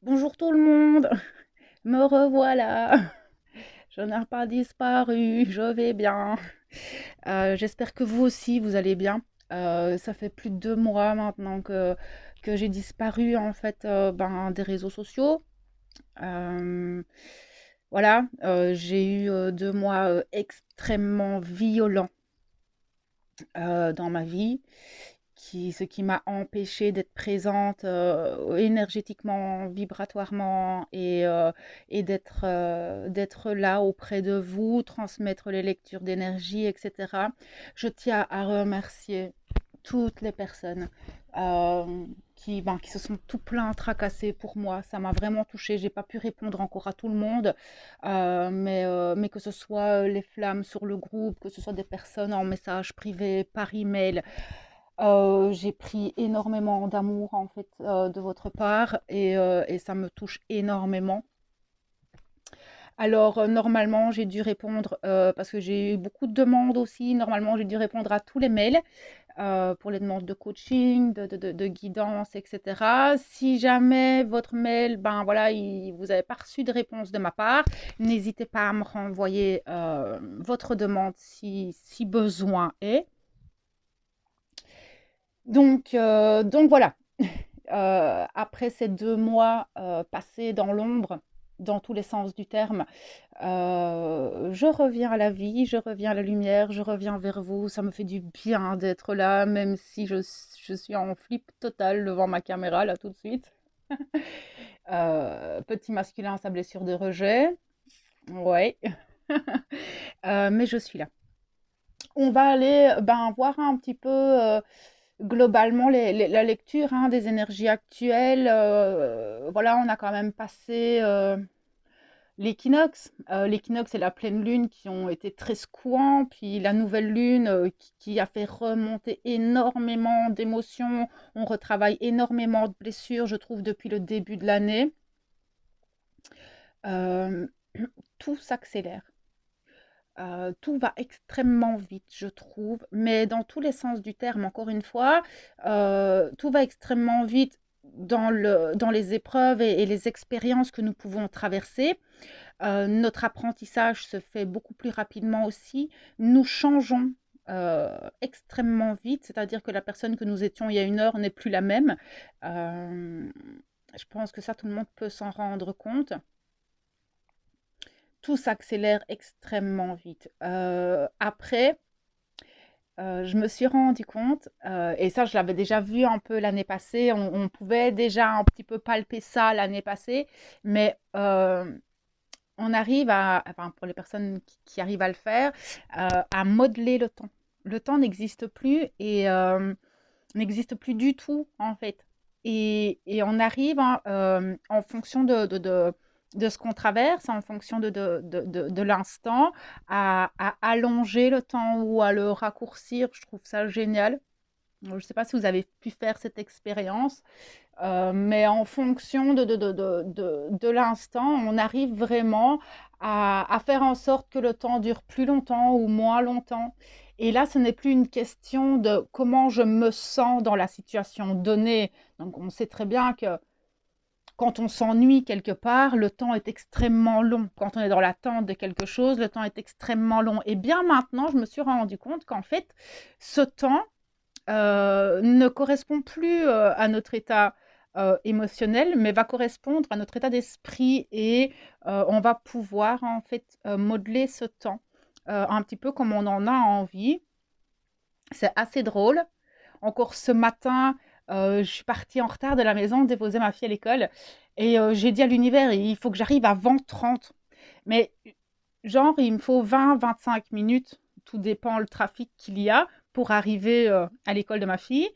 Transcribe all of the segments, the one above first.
Bonjour tout le monde, me revoilà. Je n'ai pas disparu, je vais bien. J'espère que vous aussi, vous allez bien. Ça fait plus de 2 mois maintenant que j'ai disparu en fait des réseaux sociaux. Euh, voilà, j'ai eu 2 mois extrêmement violents dans ma vie, ce qui m'a empêchée d'être présente énergétiquement, vibratoirement et d'être là auprès de vous, transmettre les lectures d'énergie, etc. Je tiens à remercier toutes les personnes qui se sont tout plein tracassées pour moi. Ça m'a vraiment touchée. J'ai pas pu répondre encore à tout le monde, mais que ce soit les flammes sur le groupe, que ce soit des personnes en message privé, par email, j'ai pris énormément d'amour en fait de votre part et ça me touche énormément. Alors, normalement, j'ai dû répondre, parce que j'ai eu beaucoup de demandes aussi. Normalement, j'ai dû répondre à tous les mails pour les demandes de coaching, de guidance, etc. Si jamais votre mail, ben voilà, vous n'avez pas reçu de réponse de ma part, n'hésitez pas à me renvoyer votre demande si besoin est. Donc voilà. Après ces 2 mois passés dans l'ombre, dans tous les sens du terme, je reviens à la vie, je reviens à la lumière, je reviens vers vous. Ça me fait du bien d'être là, même si je suis en flip total devant ma caméra, là, tout de suite. Petit masculin à sa blessure de rejet. Ouais. Mais je suis là. On va aller voir un petit peu globalement la lecture hein, des énergies actuelles. Voilà, on a quand même passé l'équinoxe. L'équinoxe et la pleine lune qui ont été très secouants, puis la nouvelle lune qui a fait remonter énormément d'émotions. On retravaille énormément de blessures, je trouve, depuis le début de l'année. Euh, tout s'accélère. Tout va extrêmement vite, je trouve, mais dans tous les sens du terme, encore une fois, tout va extrêmement vite dans les épreuves et les expériences que nous pouvons traverser. Notre apprentissage se fait beaucoup plus rapidement aussi. Nous changeons extrêmement vite, c'est-à-dire que la personne que nous étions il y a une heure n'est plus la même. Euh, je pense que ça, tout le monde peut s'en rendre compte. Tout s'accélère extrêmement vite. Après, je me suis rendu compte, et ça je l'avais déjà vu un peu l'année passée, on pouvait déjà un petit peu palper ça l'année passée, mais on arrive enfin pour les personnes qui arrivent à le faire, à modeler le temps. Le temps n'existe plus et n'existe plus du tout en fait. Et on arrive hein, en fonction de ce qu'on traverse, en fonction de l'instant, à allonger le temps ou à le raccourcir. Je trouve ça génial. Je ne sais pas si vous avez pu faire cette expérience, mais en fonction de l'instant, on arrive vraiment à faire en sorte que le temps dure plus longtemps ou moins longtemps. Et là, ce n'est plus une question de comment je me sens dans la situation donnée. Donc, on sait très bien que quand on s'ennuie quelque part, le temps est extrêmement long. Quand on est dans l'attente de quelque chose, le temps est extrêmement long. Et bien maintenant, je me suis rendu compte qu'en fait, ce temps ne correspond plus à notre état émotionnel, mais va correspondre à notre état d'esprit et on va pouvoir en fait modeler ce temps un petit peu comme on en a envie. C'est assez drôle. Encore ce matin, je suis partie en retard de la maison déposer ma fille à l'école et j'ai dit à l'univers, il faut que j'arrive avant 30. Mais genre, il me faut 20-25 minutes, tout dépend le trafic qu'il y a pour arriver à l'école de ma fille.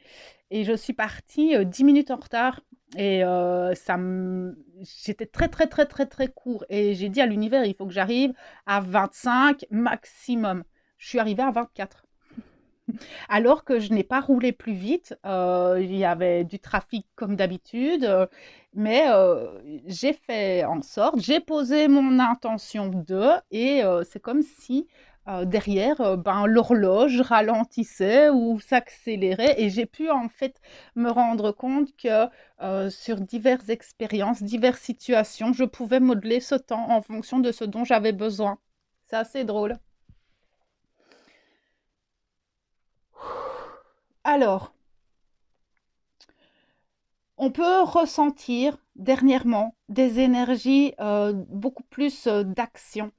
Et je suis partie 10 minutes en retard. Et j'étais très, très, très, très, très court. Et j'ai dit à l'univers, il faut que j'arrive à 25 maximum. Je suis arrivée à 24. Alors que je n'ai pas roulé plus vite, il y avait du trafic comme d'habitude, mais j'ai fait en sorte, j'ai posé mon intention de et c'est comme si, derrière, ben, l'horloge ralentissait ou s'accélérait et j'ai pu en fait me rendre compte que sur diverses expériences, diverses situations, je pouvais modeler ce temps en fonction de ce dont j'avais besoin. C'est assez drôle. Alors, on peut ressentir dernièrement des énergies beaucoup plus d'action.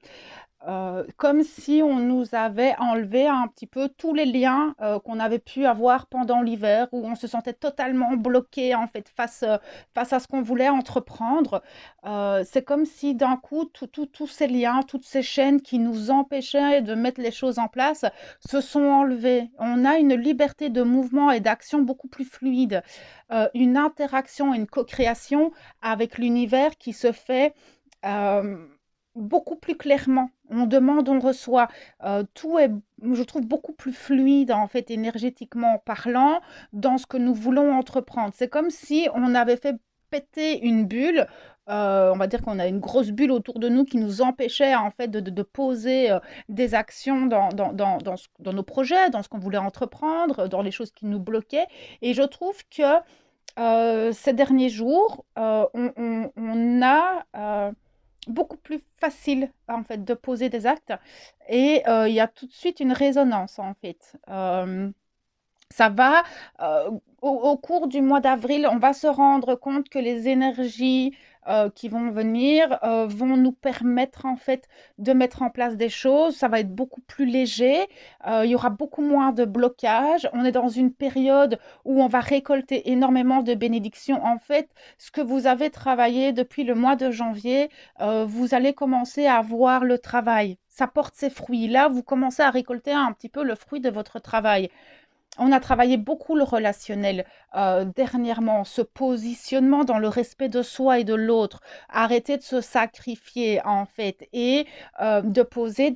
Comme si on nous avait enlevé un petit peu tous les liens qu'on avait pu avoir pendant l'hiver, où on se sentait totalement bloqué en fait face à ce qu'on voulait entreprendre. C'est comme si d'un coup, tous ces liens, toutes ces chaînes qui nous empêchaient de mettre les choses en place se sont enlevées. On a une liberté de mouvement et d'action beaucoup plus fluide, une interaction, une co-création avec l'univers qui se fait euh, beaucoup plus clairement. On demande, on reçoit. Tout est, je trouve, beaucoup plus fluide, en fait, énergétiquement parlant, dans ce que nous voulons entreprendre. C'est comme si on avait fait péter une bulle. On va dire qu'on a une grosse bulle autour de nous qui nous empêchait, en fait, de poser des actions dans nos projets, dans ce qu'on voulait entreprendre, dans les choses qui nous bloquaient. Et je trouve que ces derniers jours, on a beaucoup plus facile en fait de poser des actes et il y a tout de suite une résonance en fait. Ça va, au cours du mois d'avril, on va se rendre compte que les énergies qui vont venir vont nous permettre en fait de mettre en place des choses. Ça va être beaucoup plus léger, il y aura beaucoup moins de blocages. On est dans une période où on va récolter énormément de bénédictions. En fait, ce que vous avez travaillé depuis le mois de janvier, vous allez commencer à voir le travail. Ça porte ses fruits. Là, vous commencez à récolter un petit peu le fruit de votre travail. On a travaillé beaucoup le relationnel dernièrement, ce positionnement dans le respect de soi et de l'autre, arrêter de se sacrifier en fait et de poser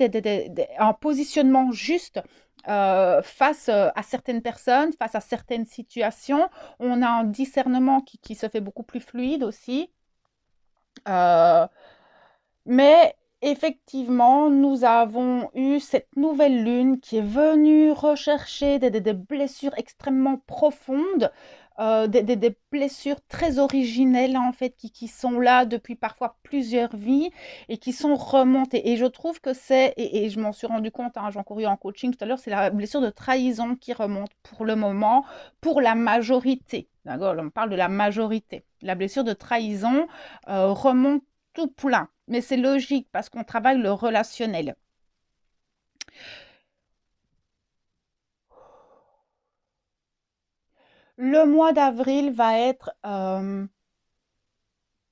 un positionnement juste face à certaines personnes, face à certaines situations. On a un discernement qui se fait beaucoup plus fluide aussi. Euh, mais effectivement, nous avons eu cette nouvelle lune qui est venue rechercher des blessures extrêmement profondes, des blessures très originelles en fait qui sont là depuis parfois plusieurs vies et qui sont remontées. Et je trouve que et je m'en suis rendu compte, hein, j'en couru en coaching tout à l'heure, c'est la blessure de trahison qui remonte pour le moment, pour la majorité. D'accord, on parle de la majorité. La blessure de trahison remonte tout plein. Mais c'est logique parce qu'on travaille le relationnel. Le mois d'avril va être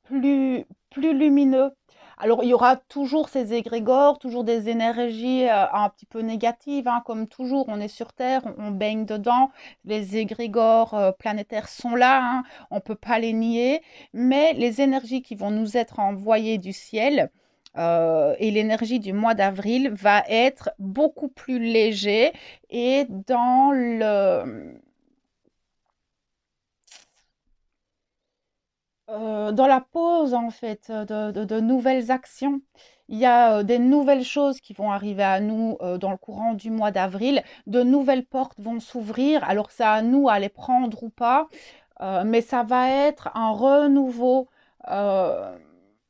plus lumineux. Alors, il y aura toujours ces égrégores, toujours des énergies un petit peu négatives, hein, comme toujours, on est sur Terre, on baigne dedans. Les égrégores planétaires sont là, hein, on ne peut pas les nier, mais les énergies qui vont nous être envoyées du ciel, et l'énergie du mois d'avril va être beaucoup plus léger et dans la pause en fait de nouvelles actions. Il y a des nouvelles choses qui vont arriver à nous dans le courant du mois d'avril. De nouvelles portes vont s'ouvrir. Alors c'est à nous à les prendre ou pas, mais ça va être un renouveau euh,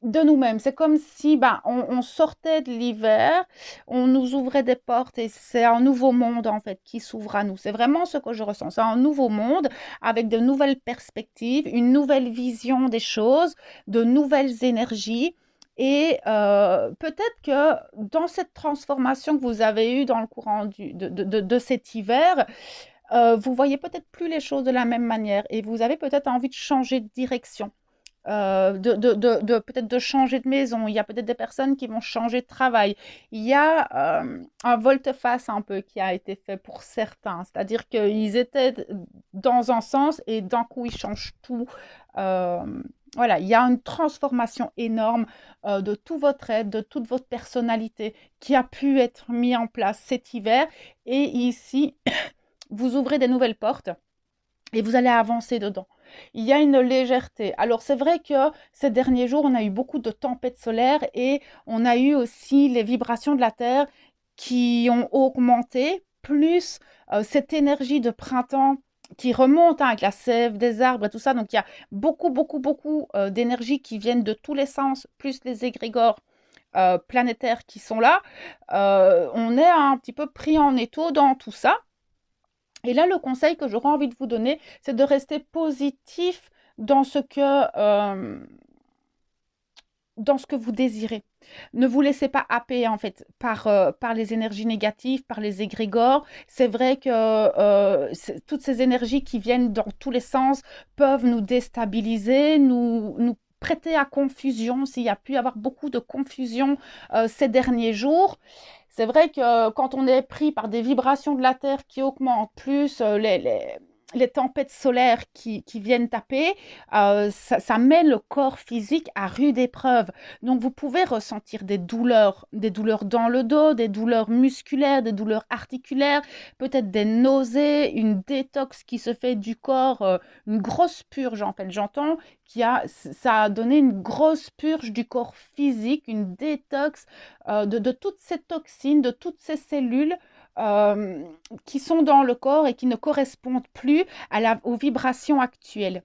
de nous-mêmes. C'est comme si ben, on sortait de l'hiver, on nous ouvrait des portes et c'est un nouveau monde en fait qui s'ouvre à nous. C'est vraiment ce que je ressens. C'est un nouveau monde avec de nouvelles perspectives, une nouvelle vision des choses, de nouvelles énergies. Et peut-être que dans cette transformation que vous avez eue dans le courant de cet hiver, vous voyez peut-être plus les choses de la même manière et vous avez peut-être envie de changer de direction. Peut-être de changer de maison. Il y a peut-être des personnes qui vont changer de travail. Il y a un volte-face un peu qui a été fait pour certains. C'est-à-dire qu'ils étaient dans un sens et d'un coup, ils changent tout. Euh, voilà, il y a une transformation énorme de tout votre être, de toute votre personnalité qui a pu être mis en place cet hiver. Et ici, vous ouvrez des nouvelles portes et vous allez avancer dedans. Il y a une légèreté. Alors c'est vrai que ces derniers jours, on a eu beaucoup de tempêtes solaires et on a eu aussi les vibrations de la Terre qui ont augmenté, plus cette énergie de printemps qui remonte, hein, avec la sève des arbres et tout ça. Donc il y a beaucoup, beaucoup, beaucoup d'énergie qui viennent de tous les sens, plus les égrégores planétaires qui sont là. On est un petit peu pris en étau dans tout ça. Et là, le conseil que j'aurais envie de vous donner, c'est de rester positif dans ce que, dans ce que vous désirez. Ne vous laissez pas happer en fait par les énergies négatives, par les égrégores. C'est vrai que toutes ces énergies qui viennent dans tous les sens peuvent nous déstabiliser, nous prêter à confusion, s'il y a pu y avoir beaucoup de confusion ces derniers jours. C'est vrai que quand on est pris par des vibrations de la Terre qui augmentent, plus les tempêtes solaires qui viennent taper, ça met le corps physique à rude épreuve. Donc vous pouvez ressentir des douleurs dans le dos, des douleurs musculaires, des douleurs articulaires, peut-être des nausées, une détox qui se fait du corps, une grosse purge en fait, j'entends, ça a donné une grosse purge du corps physique, une détox de toutes ces toxines, de toutes ces cellules euh, qui sont dans le corps et qui ne correspondent plus aux vibrations actuelles.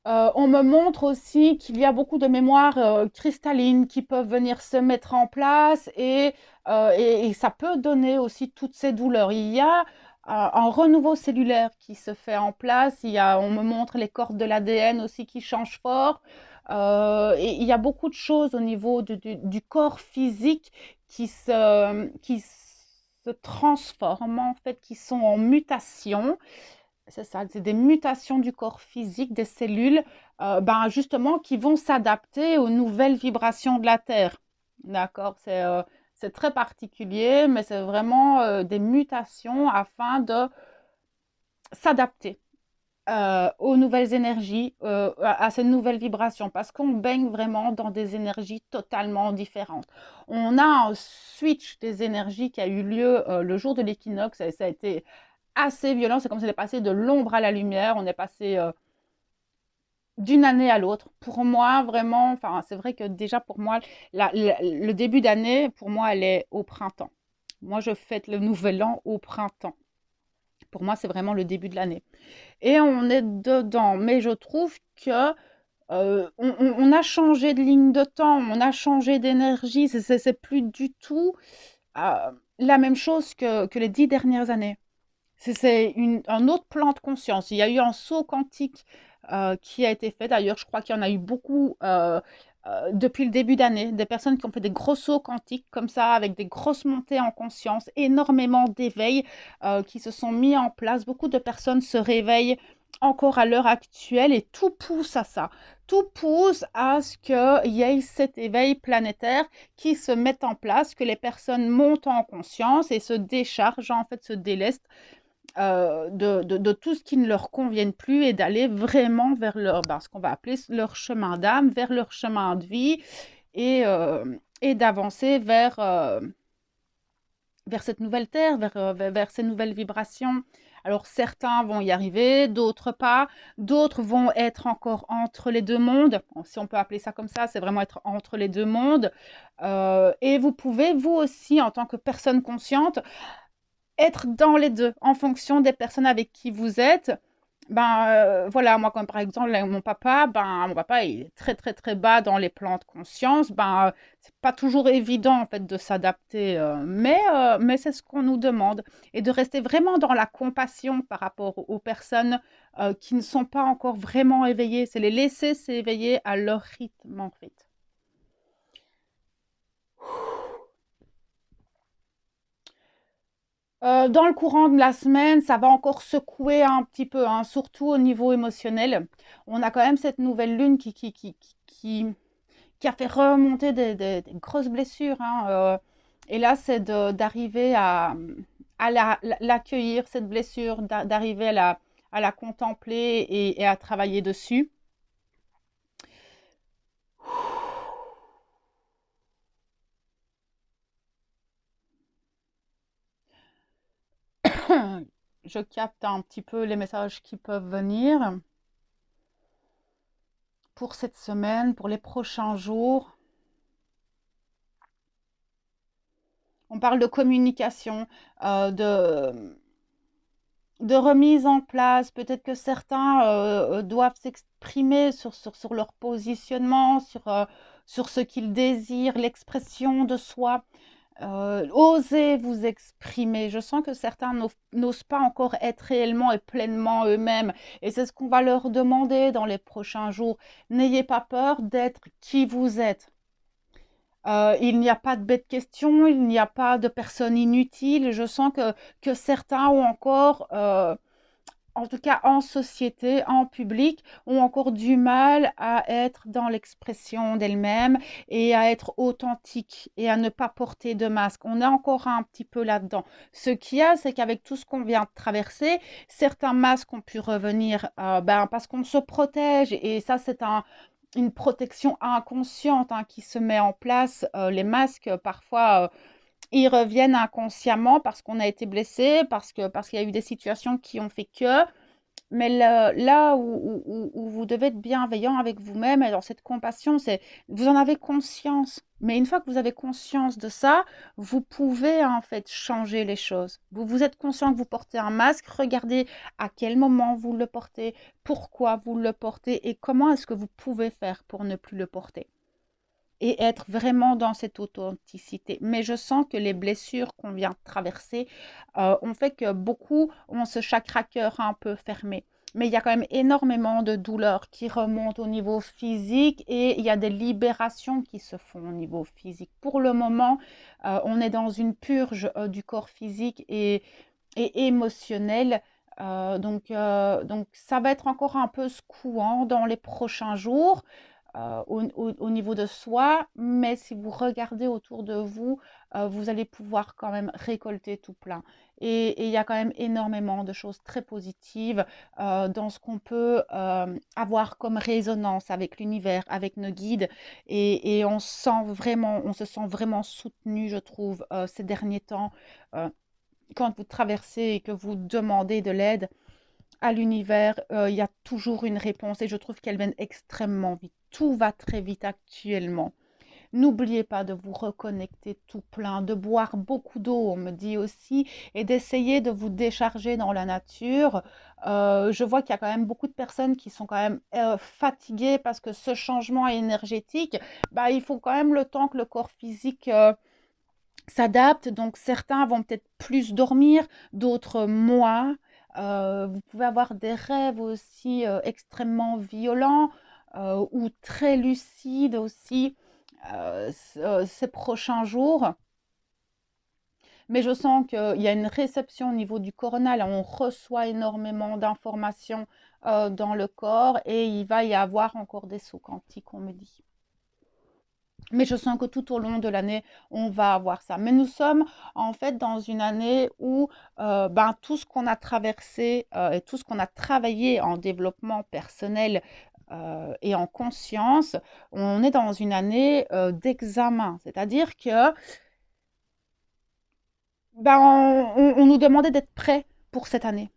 On me montre aussi qu'il y a beaucoup de mémoires cristallines qui peuvent venir se mettre en place et ça peut donner aussi toutes ces douleurs. Il y a un renouveau cellulaire qui se fait en place. On me montre les cordes de l'ADN aussi qui changent fort. Et il y a beaucoup de choses au niveau du corps physique qui se transforment, en fait, qui sont en mutation. C'est ça, c'est des mutations du corps physique, des cellules, ben justement, qui vont s'adapter aux nouvelles vibrations de la Terre. D'accord? C'est très particulier, mais c'est vraiment des mutations afin de s'adapter aux nouvelles énergies, à ces nouvelles vibrations, parce qu'on baigne vraiment dans des énergies totalement différentes. On a un switch des énergies qui a eu lieu le jour de l'équinoxe, et ça a été assez violent. C'est comme si on est passé de l'ombre à la lumière. On est passé d'une année à l'autre. Pour moi, vraiment, enfin, c'est vrai que déjà pour moi, le début d'année, pour moi, elle est au printemps. Moi, je fête le nouvel an au printemps. Pour moi, c'est vraiment le début de l'année. Et on est dedans. Mais je trouve que on a changé de ligne de temps, on a changé d'énergie. C'est plus du tout la même chose que les 10 dernières années. Un autre plan de conscience. Il y a eu un saut quantique qui a été fait. D'ailleurs, je crois qu'il y en a eu beaucoup depuis le début d'année. Des personnes qui ont fait des gros sauts quantiques comme ça, avec des grosses montées en conscience, énormément d'éveils qui se sont mis en place. Beaucoup de personnes se réveillent encore à l'heure actuelle et tout pousse à ça. Tout pousse à ce qu'il y ait cet éveil planétaire qui se mette en place, que les personnes montent en conscience et se déchargent, en fait, se délestent de tout ce qui ne leur convienne plus et d'aller vraiment vers ce qu'on va appeler leur chemin d'âme, vers leur chemin de vie et d'avancer vers cette nouvelle terre, vers ces nouvelles vibrations. Alors certains vont y arriver, d'autres pas, d'autres vont être encore entre les deux mondes, si on peut appeler ça comme ça, c'est vraiment être entre les deux mondes. Et vous pouvez, vous aussi, en tant que personne consciente, être dans les deux en fonction des personnes avec qui vous êtes. Voilà, moi comme par exemple mon papa il est très très très bas dans les plans de conscience. C'est pas toujours évident en fait de s'adapter, mais c'est ce qu'on nous demande et de rester vraiment dans la compassion par rapport aux personnes qui ne sont pas encore vraiment éveillées. C'est les laisser s'éveiller à leur rythme en fait. Dans le courant de la semaine, ça va encore secouer un petit peu, hein, surtout au niveau émotionnel. On a quand même cette nouvelle lune qui a fait remonter des grosses blessures, hein, et là, c'est d'arriver à l'accueillir, cette blessure, d'arriver à la contempler et à travailler dessus. Je capte un petit peu les messages qui peuvent venir pour cette semaine, pour les prochains jours. parle de communication, de remise en place. Peut-être que certains doivent s'exprimer sur leur positionnement, sur ce qu'ils désirent, l'expression de soi. Osez vous exprimer. Je sens que certains n'osent pas encore être réellement et pleinement eux-mêmes. Et c'est ce qu'on va leur demander dans les prochains jours. N'ayez pas peur d'être qui vous êtes. Il n'y a pas de bête question, il n'y a pas de personnes inutiles. Je sens que certains ont encore, en tout cas en société, en public, ont encore du mal à être dans l'expression d'elles-mêmes et à être authentiques et à ne pas porter de masque. On est encore un petit peu là-dedans. Ce qu'il y a, c'est qu'avec tout ce qu'on vient de traverser, certains masques ont pu revenir parce qu'on se protège et ça, c'est une protection inconsciente qui se met en place. Les masques, parfois, ils reviennent inconsciemment parce qu'on a été blessé, parce qu'il y a eu des situations qui ont fait que. Mais là où vous devez être bienveillant avec vous-même et dans cette compassion, c'est vous en avez conscience. Mais une fois que vous avez conscience de ça, vous pouvez en fait changer les choses. Vous êtes conscient que vous portez un masque, regardez à quel moment vous le portez, pourquoi vous le portez et comment est-ce que vous pouvez faire pour ne plus le porter et être vraiment dans cette authenticité. Mais je sens que les blessures qu'on vient de traverser ont fait que beaucoup ont ce chakra-cœur un peu fermé. Mais il y a quand même énormément de douleurs qui remontent au niveau physique et il y a des libérations qui se font au niveau physique. Pour le moment, on est dans une purge du corps physique et émotionnel. Donc ça va être encore un peu secouant dans les prochains jours au niveau de soi, mais si vous regardez autour de vous, vous allez pouvoir quand même récolter tout plein. Et il y a quand même énormément de choses très positives dans ce qu'on peut avoir comme résonance avec l'univers, avec nos guides. Et on se sent vraiment soutenu, je trouve, ces derniers temps. euh, Quand vous traversez et que vous demandez de l'aide à l'univers, il y a toujours une réponse et je trouve qu'elle vient extrêmement vite. Tout va très vite actuellement. N'oubliez pas de vous reconnecter tout plein, de boire beaucoup d'eau, on me dit aussi, et d'essayer de vous décharger dans la nature. Je vois qu'il y a quand même beaucoup de personnes qui sont quand même fatiguées parce que ce changement énergétique, il faut quand même le temps que le corps physique s'adapte. Donc certains vont peut-être plus dormir, d'autres moins. Vous pouvez avoir des rêves aussi extrêmement violents ou très lucides aussi ces prochains jours. Mais je sens qu'il y a une réception au niveau du coronal. On reçoit énormément d'informations dans le corps et il va y avoir encore des sauts quantiques, on me dit. Mais je sens que tout au long de l'année, on va avoir ça. Mais nous sommes en fait dans une année où tout ce qu'on a traversé et tout ce qu'on a travaillé en développement personnel et en conscience, on est dans une année d'examen. C'est-à-dire que on nous demandait d'être prêts pour cette année.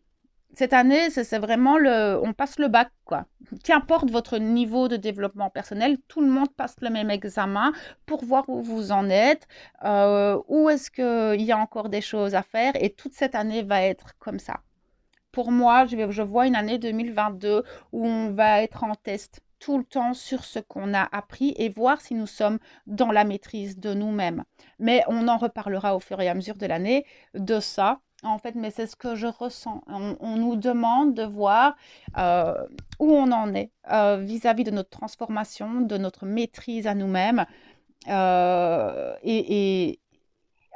Cette année, c'est vraiment on passe le bac, quoi. Qu'importe votre niveau de développement personnel, tout le monde passe le même examen pour voir où vous en êtes, où est-ce qu'il y a encore des choses à faire, et toute cette année va être comme ça. Pour moi, je vois une année 2022 où on va être en test tout le temps sur ce qu'on a appris et voir si nous sommes dans la maîtrise de nous-mêmes. Mais on en reparlera au fur et à mesure de l'année de ça. En fait, mais c'est ce que je ressens. On nous demande de voir euh, où on en est vis-à-vis de notre transformation, de notre maîtrise à nous-mêmes et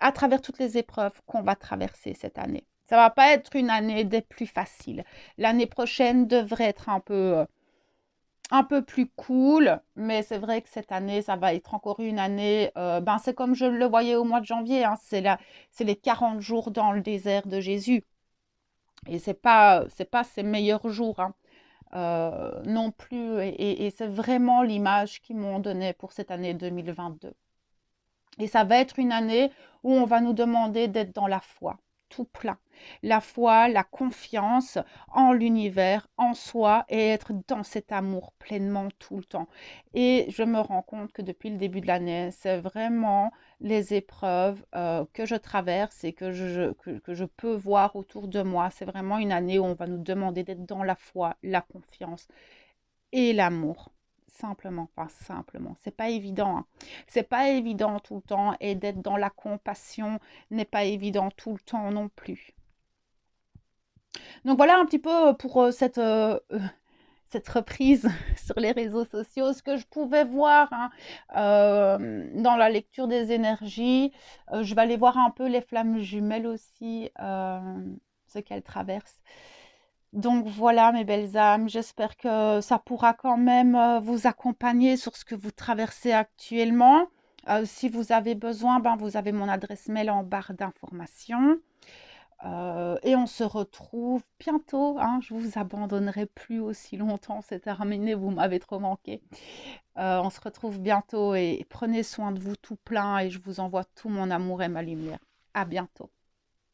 à travers toutes les épreuves qu'on va traverser cette année. Ça ne va pas être une année des plus faciles. L'année prochaine devrait être un peu plus cool, mais c'est vrai que cette année, ça va être encore une année. C'est comme je le voyais au mois de janvier, c'est les 40 jours dans le désert de Jésus. Et c'est pas ses meilleurs jours non plus. Et c'est vraiment l'image qu'ils m'ont donnée pour cette année 2022. Et ça va être une année où on va nous demander d'être dans la foi, tout plein. La foi, la confiance en l'univers, en soi et être dans cet amour pleinement tout le temps. Et je me rends compte que depuis le début de l'année, c'est vraiment les épreuves que je traverse et que je peux voir autour de moi. C'est vraiment une année où on va nous demander d'être dans la foi, la confiance et l'amour. Simplement, enfin simplement. C'est pas évident, hein. C'est pas évident tout le temps et d'être dans la compassion n'est pas évident tout le temps non plus. Donc voilà un petit peu pour cette reprise sur les réseaux sociaux, ce que je pouvais voir hein, dans la lecture des énergies. Je vais aller voir un peu les flammes jumelles aussi, ce qu'elles traversent. Donc voilà mes belles âmes, j'espère que ça pourra quand même vous accompagner sur ce que vous traversez actuellement. Si vous avez besoin, ben, vous avez mon adresse mail en barre d'informations. Et on se retrouve bientôt, hein. Je vous abandonnerai plus aussi longtemps, c'est terminé, vous m'avez trop manqué. On se retrouve bientôt et prenez soin de vous tout plein et je vous envoie tout mon amour et ma lumière. À bientôt.